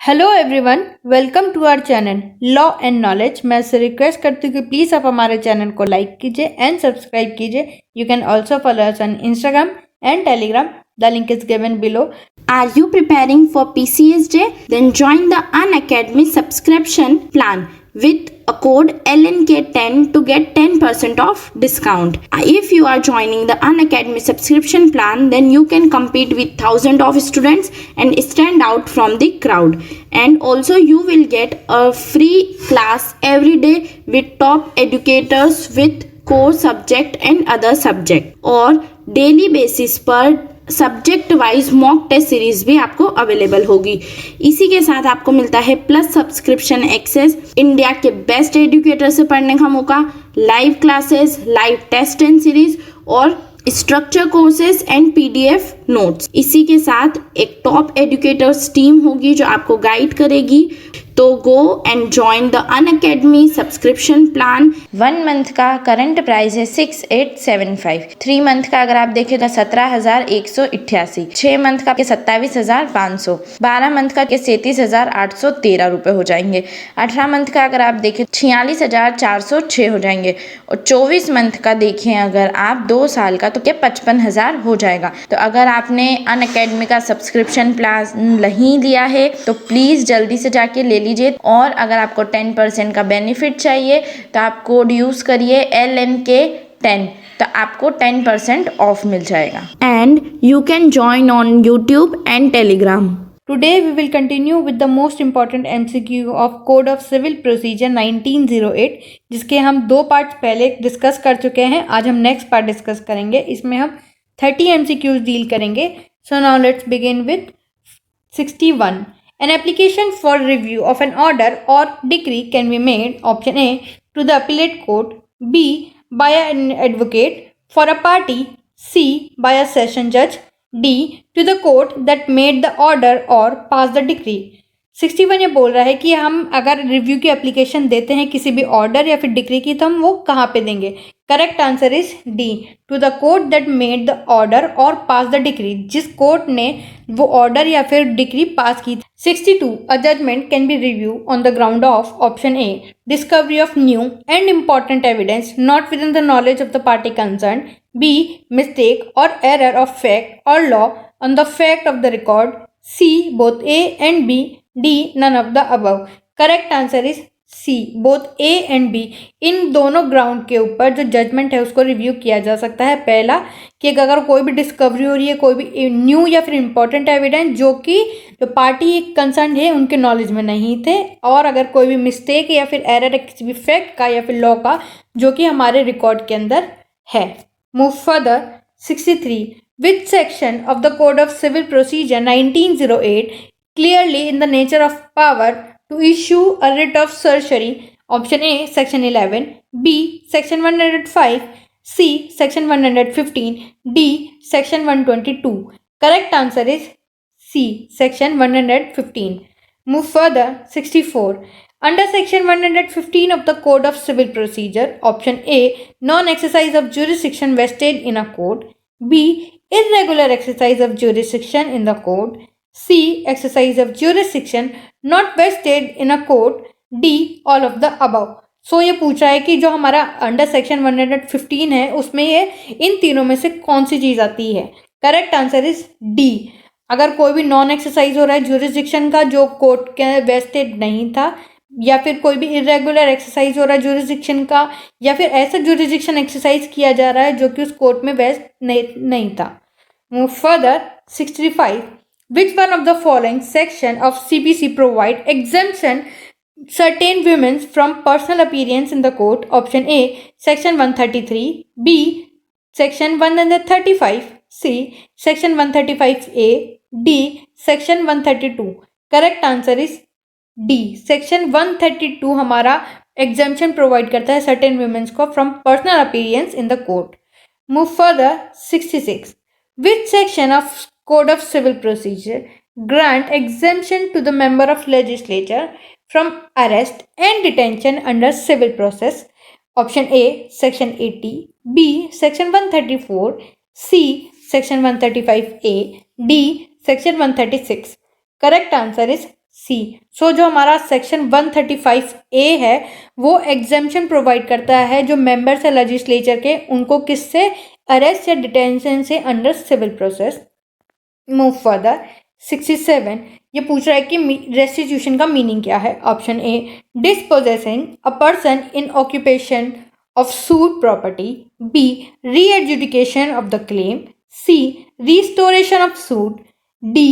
Hello everyone, welcome to our channel law and knowledge. मैं से request करती हूँ कि प्लीज़ आप हमारे चैनल को लाइक कीजिए एंड सब्सक्राइब कीजिए। You can also follow us on Instagram and Telegram. The link is given below. Are you preparing for PCSJ? Then join the Unacademy subscription plan with a code LNK10 to get 10% off discount. If you are joining the Unacademy subscription plan, then you can compete with thousands of students and stand out from the crowd. And also you will get a free class every day with top educators with core subject and other subject. और daily basis पर subject wise mock test series भी आपको available होगी। इसी के साथ आपको मिलता है प्लस सब्सक्रिप्शन एक्सेस, इंडिया के बेस्ट एजुकेटर से पढ़ने का मौका, live classes, live test and series और structure courses and PDF notes. इसी के साथ एक टॉप एजुकेटर्स टीम होगी जो आपको गाइड करेगी। तो go and join the Unacademy subscription plan. 1 month का करंट प्राइस है 6875। 3 मंथ का अगर आप देखें तो 17,188। 6 मंथ का 27,500। 12 मंथ का 37,813 रुपए हो जाएंगे। 18 मंथ का अगर आप देखें 46,406 हो जाएंगे। और 24 मंथ का देखें अगर आप 2 साल का तो 55,000 हो जाएगा। तो अगर आपने अनअकैडमी का सब्सक्रिप्शन प्लान नहीं लिया है तो प्लीज़ जल्दी से जाके ले लीजिए। और अगर आपको 10% का बेनिफिट चाहिए तो आप कोड यूज़ करिए LNK10, तो आपको 10% ऑफ मिल जाएगा। And you can join on YouTube and Telegram. Today we will continue with the most important MCQ of Code of Civil Procedure 1908, जिसके हम 2 पार्ट्स पहले डिस्कस कर चुके हैं। आज हम नेक्स्ट पार्ट डिस्कस करेंगे। इसमें हम 30 MCQs डील करेंगे। So now let's begin with 61. An application for review of an order or decree can be made, option A, to the appellate court, B, by an advocate for a party, C, by a session judge, D, to the court that made the order or passed the decree. 61 ये बोल रहा है कि हम अगर review की application देते हैं किसी भी ऑर्डर या फिर डिक्री की तो हम वो कहाँ पे देंगे। Correct answer is D, to the court that made the order और पास द डिक्री। जिस कोर्ट ने वो ऑर्डर या फिर डिक्री पास की। 62. A judgment can be review on the ground of, option A, discovery of new and important evidence not within the knowledge of the party concern, B, mistake और error of fact और law on the fact of the record, C, both A and B, D, none of the above. Correct answer is C, both A and B. इन दोनों ground के ऊपर जो judgement है उसको review किया जा सकता है। पहला कि अगर कोई भी डिस्कवरी हो रही है, कोई भी न्यू या फिर इंपॉर्टेंट एविडेंस जो कि जो पार्टी कंसर्न है उनके नॉलेज में नहीं थे, और अगर कोई भी मिस्टेक या फिर एरर है किसी भी फैक्ट का या फिर लॉ का जो कि हमारे रिकॉर्ड के अंदर है। Move further. 63. Which section of the code of civil procedure 1908 clearly in the nature of power to issue a writ of certiorari, option A, section 11, B, section 105, C, section 115, D, section 122. Correct answer is C, section 115. Move further. 64. Under section 115 of the Code of Civil Procedure, option A, non-exercise of jurisdiction vested in a court, B, irregular exercise of jurisdiction in the court, C, exercise of jurisdiction not vested in a court, D, all of the above. सो ये पूछ रहा है कि जो हमारा under section 115 है उसमें ये इन तीनों में से कौन सी चीज़ आती है। Correct answer is D. अगर कोई भी नॉन एक्सरसाइज हो रहा है जुरिस्डिक्शन का जो कोर्ट के वेस्टेड नहीं था, या फिर कोई भी इरेगुलर एक्सरसाइज हो रहा है जुरिस्डिक्शन का, या फिर ऐसा जुरिस्डिक्शन एक्सरसाइज किया जा रहा है जो कि उस कोर्ट में वेस्ट नहीं था। Move further. 65. Which one of the following section of CPC provide exemption certain women from personal appearance in the court? Option A, section 133, B, section 135, C, section 135A, D, section 132. Correct answer is D, section 132 हमारा exemption provide करता है certain women को from personal appearance in the court. Move further. 66. Which section of Code of Civil Procedure grant exemption to the member of legislature from arrest and detention under civil process? Option A, section 80, B, section 134, C, section 135A, D, section 136. Correct answer is सी। सो जो हमारा section 135A है वो exemption provide करता है जो members है legislature के, उनको किससे, अरेस्ट या डिटेंशन से under civil process. Move further 67, ये पूछ रहा है कि रेस्टिट्यूशन का मीनिंग क्या है। Option A, dispossessing a person in occupation of sued property. B. Re-adjudication of the claim. C. Restoration of suit. D.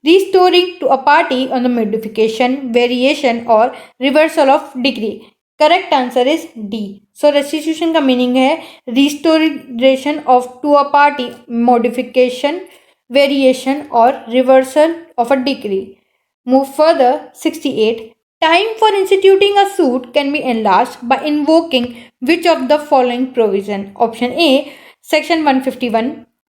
Restoring to a party on the modification, variation or reversal of decree. Correct answer is D. So restitution का meaning है restoration of to a party, modification, variation or reversal of a decree. Move further 68. Time for instituting a suit can be enlarged by invoking which of the following provision? Option A, Section 151,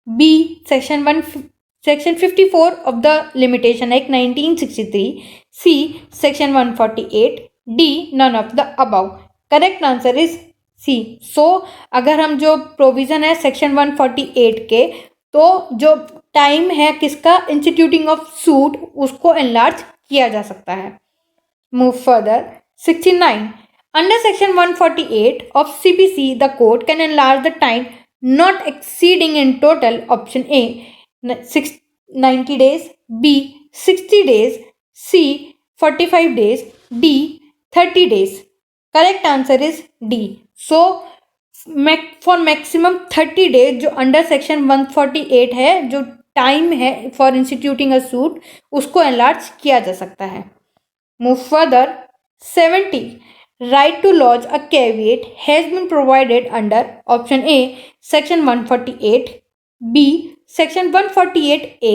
B, Section 54 of the Limitation Act 1963, C, Section 148, D, none of the above. Correct answer is C. So, अगर हम जो provision है section 148 के, तो जो time है किसका, instituting of suit, उसको एनलार्ज किया जा सकता है। Move further 69. Under section 148 of CPC, the court can enlarge the time not exceeding in total. Option A 90 days, B 60 days, C 45 days, D 30 days. Correct answer is D. So for maximum 30 days जो under section 148 है, जो time है for instituting a suit, उसको enlarge किया जा सकता है। Move further 70. Right to lodge a caveat has been provided under option A, section 148, B, section 148A,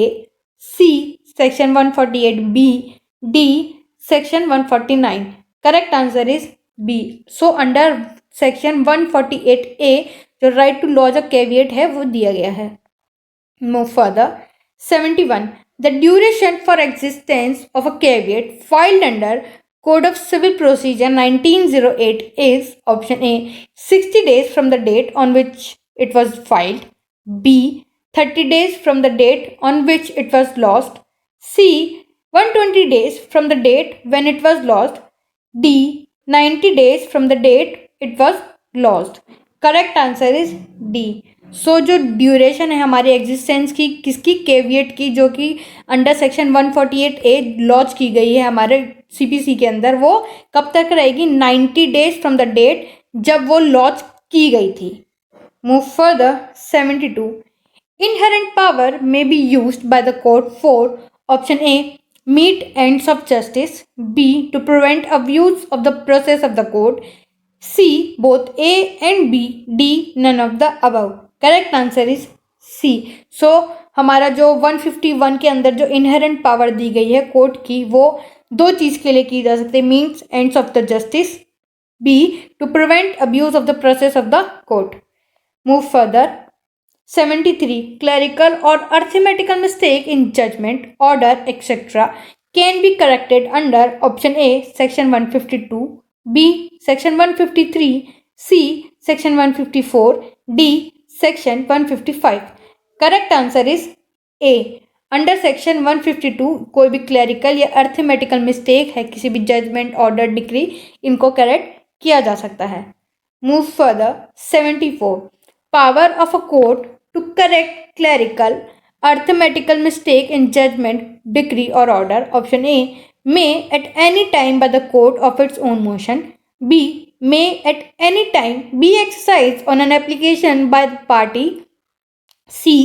C, section 148B, D, section 149. Correct answer is B. So under section 148A जो right to lodge a caveat है वो दिया गया है। Move further 71. The duration for existence of a caveat filed under Code of Civil Procedure 1908 is option A 60 days from the date on which it was filed, B 30 days from the date on which it was lost, C 120 days from the date when it was lost, D 90 days from the date it was lost. Correct answer is D. सो जो duration है हमारी existence की किसकी, caveat की, जो कि under section 148A launch की गई है हमारे सीपीसी के अंदर, वो कब तक रहेगी, 90 डेज फ्रॉम द डेट जब वो लॉन्च की गई थी। Move further 72. Inherent power may be used by the court for option A meet ends of justice, B to prevent abuse of the process of the court, C both A and B, D none of the above. Correct answer is C. So हमारा जो 151 के अंदर जो inherent power दी गई है court की, वो दो चीज़ के लिए की जा सकती है, means ends of the justice, B to prevent abuse of the process of the court. Move further 73. Clerical और arithmetical mistake in judgment, order et cetera can be corrected under option A section 152, B section 153, C section 154, D section 155. Correct answer is A. Under section 152 कोई भी clerical या arithmetical mistake है किसी भी judgment, order, decree, इनको correct किया जा सकता है। Move further 74. Power of a court to correct clerical arithmetical mistake in judgment, decree और order, option A may at any time by the court of its own motion, B may at any time be exercised on an application by the party, C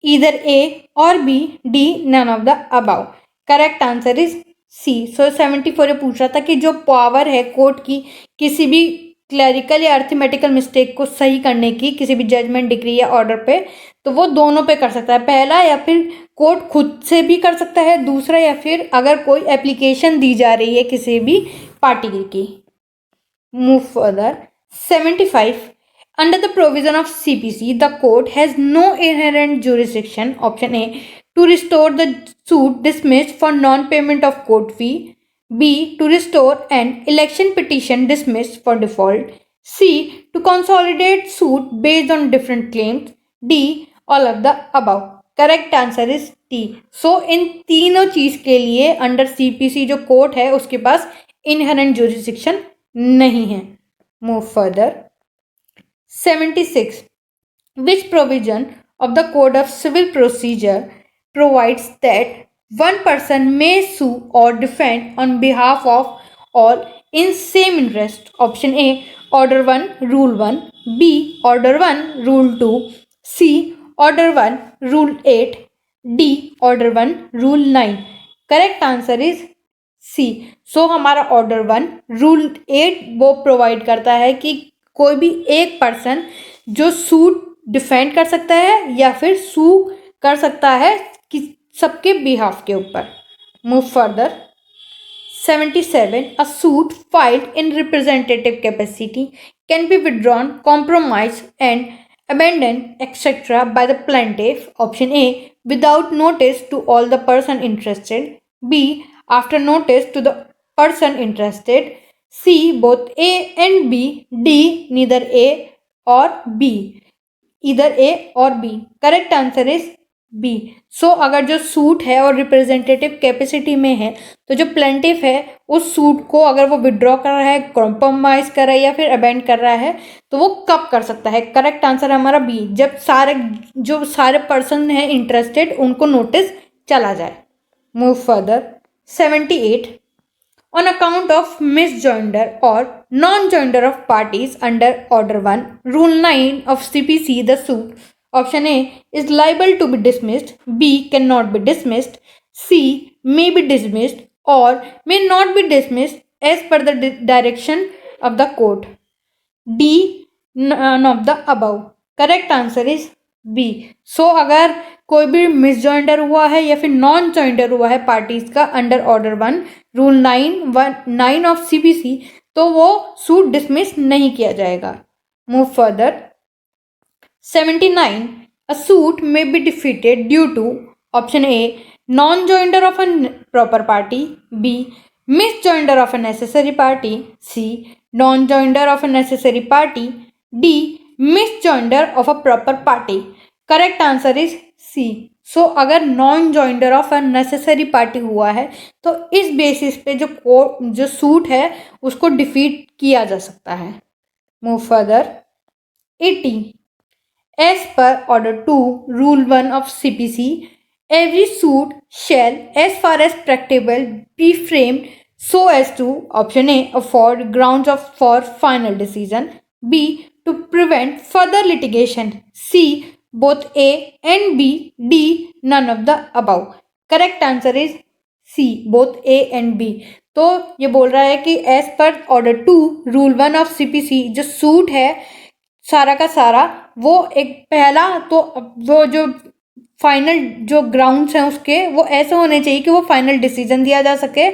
either A or B, D none of the above. Correct answer is C. So 74 ये पूछ रहा था कि जो power है court की किसी भी क्लरिकल या अर्थमेटिकल मिस्टेक को सही करने की किसी भी जजमेंट, डिक्री या ऑर्डर पे, तो वो दोनों पे कर सकता है। पहला या फिर कोर्ट खुद से भी कर सकता है, दूसरा या फिर अगर कोई एप्लीकेशन दी जा रही है किसी भी पार्टी की। Move further 75. Under the provision of CPC the court has no inherent jurisdiction, option A to restore the suit dismissed for non payment of court fee, B to restore an election petition dismissed for default, C to consolidate suit based on different claims, D all of the above. Correct answer is T. So इन तीनों चीज के लिए under CPC जो court है उसके पास inherent jurisdiction नहीं है। Move further. 76. Which provision of the Code of Civil Procedure provides that one person may sue or defend on behalf of all in same interest? Option A, Order 1, Rule 1. B, Order 1, Rule 2. C, Order 1, Rule 8. D, Order 1, Rule 9. Correct answer is C. So हमारा Order 1, Rule 8 वो provide करता है कि कोई भी एक person जो suit defend कर सकता है या फिर सू कर सकता है कि सबके बिहाफ के ऊपर। Move further. 77. A suit filed in representative capacity can be withdrawn, compromised, and abandoned, etc. by the plaintiff. Option A, without notice to all the person interested. B, after notice to the person interested. C, both A and B. D, neither A or B. Either A or B. Correct answer is B. So अगर जो suit है और representative capacity में है तो जो plaintiff है उस सूट को अगर वो विड्रॉ कर रहा है, कॉम्प्रोमाइज कर रहा है या फिर अबेंड कर रहा है तो वो कब कर सकता है? करेक्ट आंसर है हमारा बी, जब सारे पर्सन हैं इंटरेस्टेड उनको नोटिस चला जाए। Move further. 78. On account of misjoinder or non-joinder of parties under Order 1, Rule 9 of CPC, the suit, option A, is liable to be dismissed, B, cannot be dismissed, C, may be dismissed, or may not be dismissed as per the direction of the court. D, none of the above. Correct answer is B. So अगर कोई भी मिसजॉइंडर हुआ है या फिर non joinder हुआ है parties का under Order 1, Rule 9 of CPC तो वो सूट डिसमिस नहीं किया जाएगा। Move further. 79. A suit may be defeated due to option A, non-joinder of a proper party, B, misjoinder of a necessary party, C, non-joinder of a necessary party, D, misjoinder of a proper party. Correct answer is C. So अगर non joinder of a necessary party हुआ है तो इस basis पे जो suit है उसको defeat किया जा सकता है। Move further. 80. As per Order 2, Rule 1 of CPC, every suit shall, as far as practicable, be framed so as to, option A, afford grounds for final decision, B, to prevent further litigation, C, both A and B, D, none of the above. Correct answer is C, both A and B. तो ये बोल रहा है कि as per Order 2, Rule 1 of CPC जो suit है सारा का सारा वो एक पहला तो वो जो फाइनल जो ग्राउंड्स हैं उसके वो ऐसे होने चाहिए कि वो फाइनल डिसीजन दिया जा सके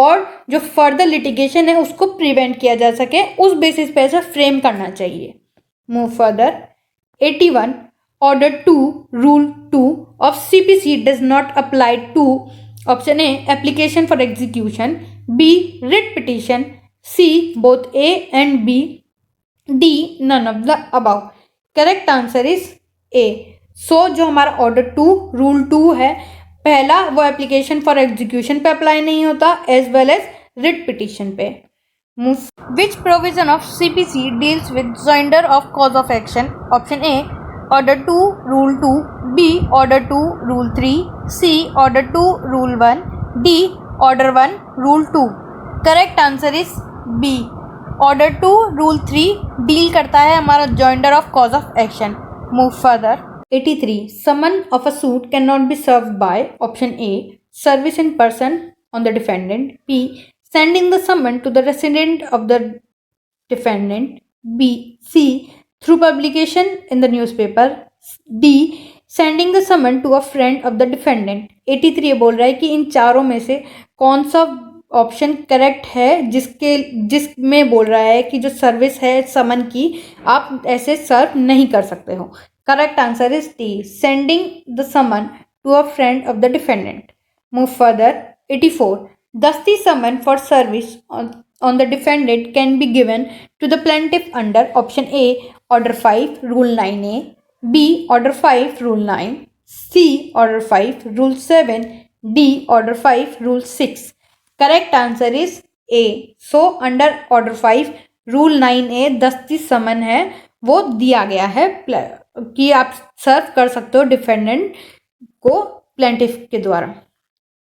और जो फर्दर लिटिगेशन है उसको प्रिवेंट किया जा सके, उस बेसिस पे ऐसा फ्रेम करना चाहिए। Move further. 81. Order 2, Rule 2 of CPC does not apply to option A, application for execution, B, writ petition, C, both A and B, D, none of the above. Correct answer is A. So जो हमारा Order 2, Rule 2 है पहला वो application for execution पे apply नहीं होता as well as writ petition पे। Which provision of CPC deals with joinder of cause of action? Option A, Order 2, Rule 2, B, Order 2, Rule 3, C, Order 2, Rule 1, D, Order 1, Rule 2. Correct answer is B. Order 2, Rule 3 deal करता है हमारा joinder of cause of action. Move further. 83. Summon of a suit cannot be served by option A, service in person on the defendant, B, sending the summon to the resident of the defendant, B, C, through publication in the newspaper, D, sending the summon to a friend of the defendant. 83 बोल रहा है कि इन चारों में से कौन सा option correct है जिसमें बोल रहा है कि जो सर्विस है समन की आप ऐसे सर्व नहीं कर सकते हो। Correct answer is D, sending the summon to a friend of the defendant. Move further. 84. Thus the summon for service on the defendant can be given to the plaintiff under option A, Order 5, Rule 9A, B, Order 5, Rule 9, C. Order 5, Rule 7, D. Order 5, Rule 6. Correct answer is A. So under Order 5, Rule 9A दस्ती समन है वो दिया गया है कि आप सर्व कर सकते हो डिफेंडेंट को प्लेंटिफ के द्वारा।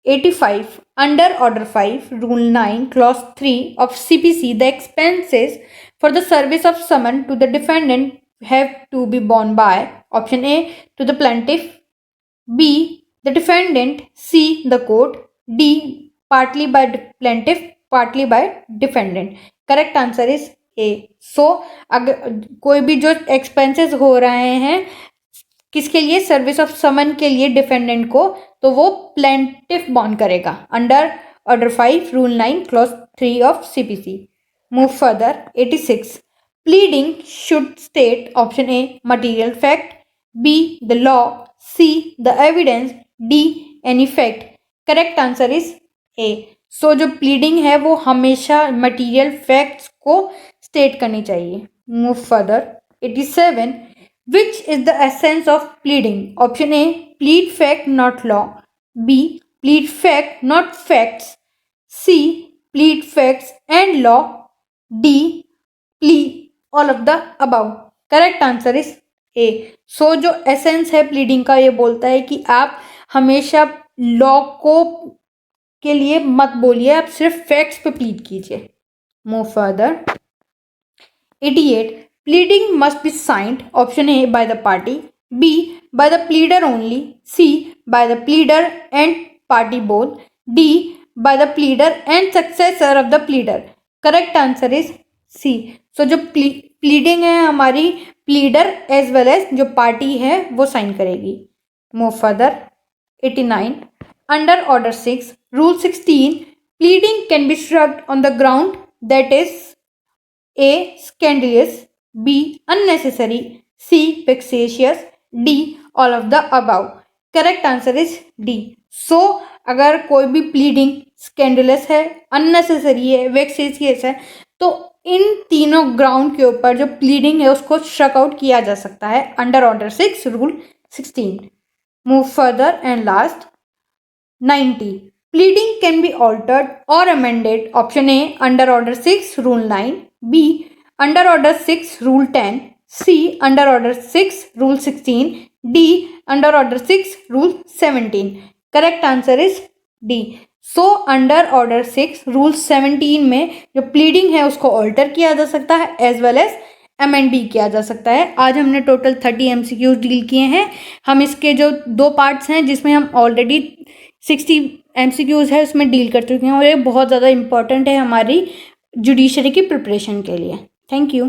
85. Under Order 5, Rule 9, Clause 3 of CPC, the expenses for the service of summon to the defendant have to be borne by option A. to the plaintiff, B. the defendant, C. the court, D. partly by plaintiff, partly by defendant. Correct answer is A. So अगर कोई भी जो expenses हो रहे हैं किसके लिए, service of समन के लिए डिफेंडेंट को, तो वो प्लेंटिफ बॉर्न करेगा under order 5 rule 9 clause 3 of CPC. Move further. 86. Pleading should state option A material fact, B the law, C the evidence, D any fact. Correct answer is A. So जो pleading है वो हमेशा material facts को state करनी चाहिए। Move further. 87. Which is the essence of pleading? Option A. Plead fact not law, B. Plead fact not facts, C. Plead facts and law, D. Plead all of the above. Correct answer is A. So जो essence है pleading का ये बोलता है कि आप हमेशा law को के लिए मत बोलिए, आप सिर्फ फैक्ट्स पे प्लीड कीजिए। Move further. 88. Pleading must be signed option A by the party, B by the pleader only, C by the pleader and party both, D by the pleader and successor of the pleader. Correct answer is C. So जो pleading है हमारी pleader as well as जो party है वो sign करेगी। Move further। 89. Under order 6 rule 16 pleading can be struck on the ground that is A. scandalous, B. unnecessary, C. vexatious, D. all of the above. Correct answer is D. So अगर कोई भी pleading scandalous है, unnecessary है, vexatious है, तो इन तीनों ground के ऊपर जो pleading है उसको struck out किया जा सकता है under order 6 rule 16. Move further and last। 90. Pleading can be altered or amended option A under order 6 rule 9, B under order 6 rule 10, C under order 6 rule 16, D under order 6 rule 17. Correct answer is D. So under order 6 rule 17 में जो pleading है उसको alter किया जा सकता है as well as amend भी किया जा सकता है। आज हमने टोटल 30 MCQs डील किए हैं। हम इसके जो दो पार्ट्स हैं जिसमें हम ऑलरेडी 60 MCQs है उसमें डील कर चुके हैं और ये बहुत ज़्यादा इंपॉर्टेंट है हमारी जुडिशरी की प्रिपरेशन के लिए। Thank you.